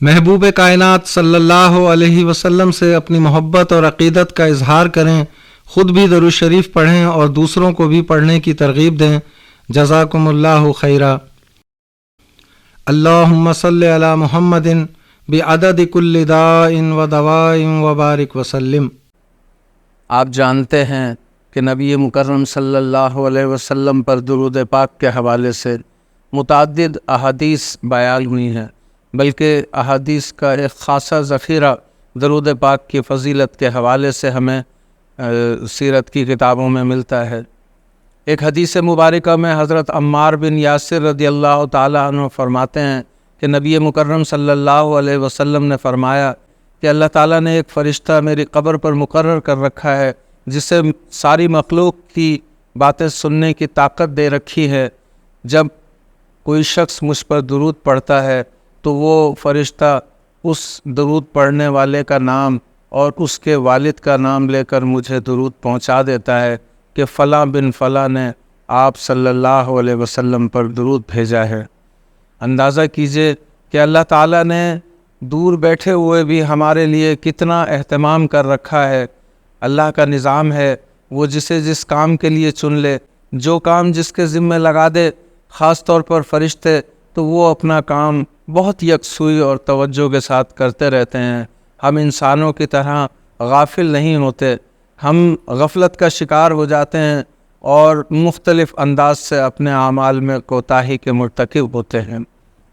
محبوب کائنات صلی اللہ علیہ وسلم سے اپنی محبت اور عقیدت کا اظہار کریں، خود بھی درود شریف پڑھیں اور دوسروں کو بھی پڑھنے کی ترغیب دیں۔ جزاکم اللہ خیرا۔ اللہم صلی علی محمد بعدد کل داء و دواء وبارک وسلم۔ آپ جانتے ہیں کہ نبی مکرم صلی اللہ علیہ وسلم پر درود پاک کے حوالے سے متعدد احادیث بیان ہوئی ہیں، بلکہ احادیث کا ایک خاصا ذخیرہ درود پاک کی فضیلت کے حوالے سے ہمیں سیرت کی کتابوں میں ملتا ہے۔ ایک حدیث مبارکہ میں حضرت عمار بن یاسر رضی اللہ تعالیٰ عنہ فرماتے ہیں کہ نبی مکرم صلی اللہ علیہ وسلم نے فرمایا کہ اللہ تعالیٰ نے ایک فرشتہ میری قبر پر مقرر کر رکھا ہے جسے ساری مخلوق کی باتیں سننے کی طاقت دے رکھی ہے۔ جب کوئی شخص مجھ پر درود پڑھتا ہے تو وہ فرشتہ اس درود پڑھنے والے کا نام اور اس کے والد کا نام لے کر مجھے درود پہنچا دیتا ہے کہ فلاں بن فلاں نے آپ صلی اللہ علیہ وسلم پر درود بھیجا ہے۔ اندازہ کیجئے کہ اللہ تعالیٰ نے دور بیٹھے ہوئے بھی ہمارے لیے کتنا اہتمام کر رکھا ہے۔ اللہ کا نظام ہے، وہ جسے جس کام کے لیے چن لے، جو کام جس کے ذمہ لگا دے، خاص طور پر فرشتے، تو وہ اپنا کام بہت یکسوئی اور توجہ کے ساتھ کرتے رہتے ہیں۔ ہم انسانوں کی طرح غافل نہیں ہوتے، ہم غفلت کا شکار ہو جاتے ہیں اور مختلف انداز سے اپنے اعمال میں کوتاہی کے مرتکب ہوتے ہیں۔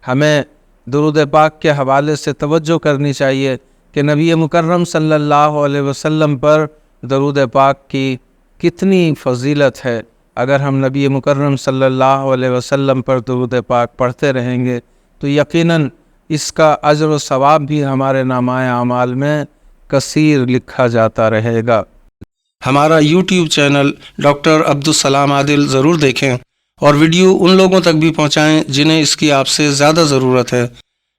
ہمیں درود پاک کے حوالے سے توجہ کرنی چاہیے کہ نبی مکرم صلی اللہ علیہ وسلم پر درود پاک کی کتنی فضیلت ہے۔ اگر ہم نبی مکرم صلی اللہ علیہ وسلم پر درود پاک پڑھتے رہیں گے تو یقیناً اس کا اجر و ثواب بھی ہمارے نامہ اعمال میں کثیر لکھا جاتا رہے گا۔ ہمارا یوٹیوب چینل ڈاکٹر عبدالسلام عادل ضرور دیکھیں اور ویڈیو ان لوگوں تک بھی پہنچائیں جنہیں اس کی آپ سے زیادہ ضرورت ہے۔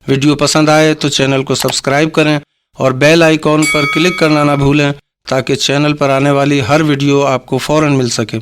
ویڈیو پسند آئے تو چینل کو سبسکرائب کریں اور بیل آئیکن پر کلک کرنا نہ بھولیں تاکہ چینل پر آنے والی ہر ویڈیو آپ کو فوراً مل سکے۔